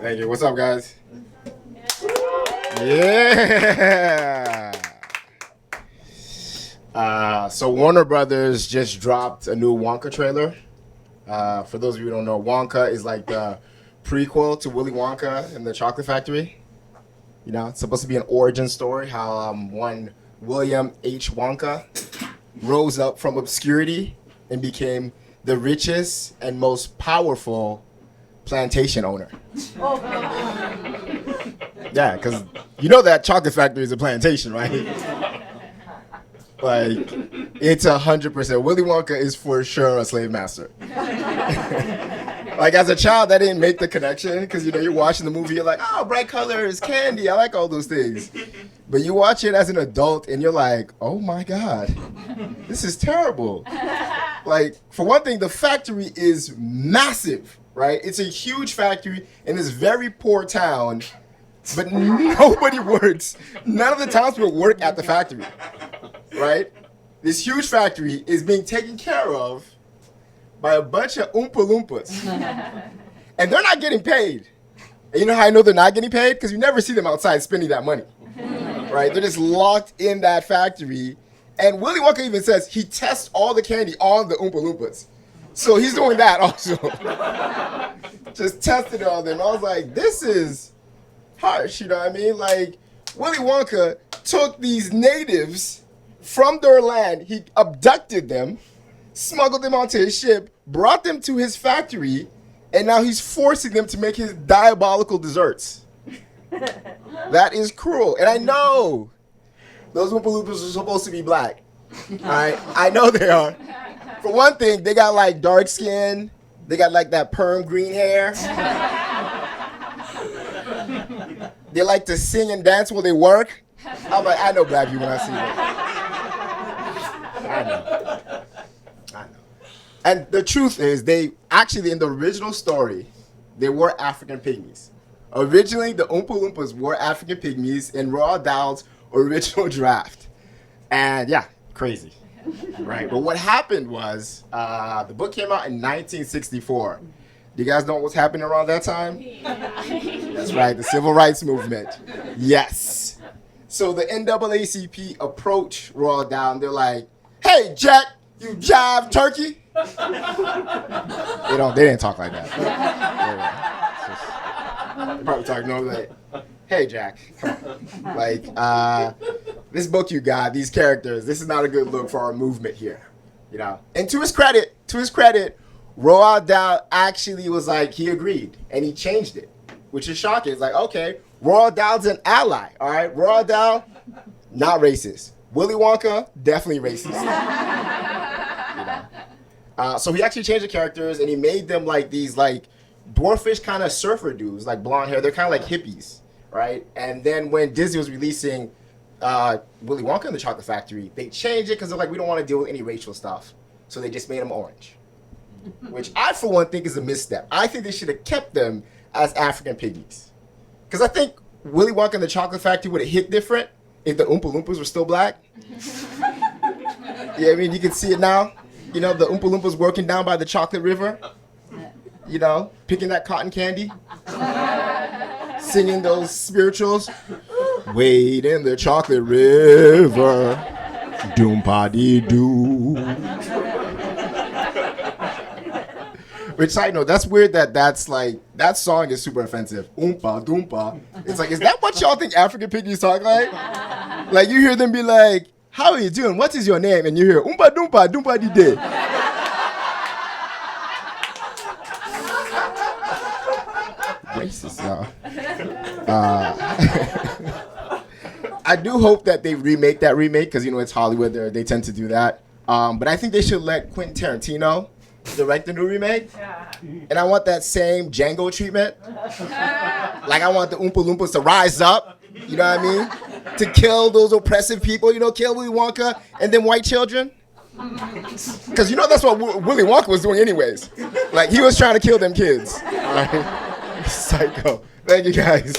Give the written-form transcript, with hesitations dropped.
Thank you. What's up, guys? Yeah. So Warner Brothers just dropped a new Wonka trailer. For those of you who don't know, Wonka is like the prequel to Willy Wonka and the Chocolate Factory. You know, it's supposed to be an origin story, how one William H. Wonka rose up from obscurity and became the richest and most powerful plantation owner. Yeah, because you know that chocolate factory is a plantation, right? Like, it's 100%. Willy Wonka is for sure a slave master. Like, as a child, I didn't make the connection because, you know, you're watching the movie, you're like, oh, bright colors, candy, I like all those things. But you watch it as an adult and you're like, oh my God, this is terrible. Like, for one thing, the factory is massive, right? It's a huge factory in this very poor town, but nobody works. None of the townspeople work at the factory, right? This huge factory is being taken care of by a bunch of Oompa Loompas. And they're not getting paid. And you know how I know they're not getting paid? Because you never see them outside spending that money, right? They're just locked in that factory. And Willy Wonka even says he tests all the candy on the Oompa Loompas. So he's doing that also. Just tested all them. I was like, this is harsh, you know what I mean? Like, Willy Wonka took these natives from their land, he abducted them, smuggled them onto his ship, brought them to his factory, and now he's forcing them to make his diabolical desserts. That is cruel. And I know those Oompa Loompas are supposed to be black. All right? I know they are. For one thing, they got like dark skin. They got like that perm green hair. They like to sing and dance while they work. I'm like, I know black people when I see them. I know. And the truth is, they actually, in the original story, they were African pygmies. Originally, the Oompa Loompas were African pygmies in Roald Dahl's original draft. And yeah, crazy. Right? But what happened was, the book came out in 1964. Do you guys know what's happening around that time? That's right, the Civil Rights Movement. Yes. So the NAACP approached Roald Dahl and they're like, hey, Jack, you jive turkey. They didn't talk like that. They probably talking normally like, hey, Jack, come on. Like, this book you got, these characters, this is not a good look for our movement here, you know. And to his credit, Roald Dahl actually was like, he agreed, and he changed it, which is shocking. It's like, okay, Roald Dahl's an ally, all right? Roald Dahl, not racist. Willy Wonka, definitely racist. You know. So he actually changed the characters, and he made them like these like dwarfish kind of surfer dudes, like blonde hair. They're kind of like hippies, right? And then when Disney was releasing Willy Wonka and the Chocolate Factory, they changed it because they're like, we don't want to deal with any racial stuff. So they just made them orange, which I, for one, think is a misstep. I think they should have kept them as African pygmies. Because I think Willy Wonka and the Chocolate Factory would have hit different if the Oompa Loompas were still black. Yeah, I mean, you can see it now. You know, the Oompa Loompas working down by the chocolate river. You know, picking that cotton candy. Singing those spirituals. Wade in the chocolate river. Doom-pa-dee-doo. Which, side note, that's weird that's like, that song is super offensive. Oompa, doompa. It's like, is that what y'all think African pygmies talk like? Like, you hear them be like, how are you doing? What is your name? And you hear, oompa, doompa, doompa, dee day. Racist, y'all. I do hope that they remake because, you know, it's Hollywood. They tend to do that. But I think they should let Quentin Tarantino direct the new remake. Yeah. And I want that same Django treatment. Like, I want the Oompa Loompas to rise up, you know what I mean? To kill those oppressive people, you know, kill Willy Wonka and then white children. Because, you know, that's what Willy Wonka was doing anyways. Like, he was trying to kill them kids. All right? Psycho. Thank you, guys.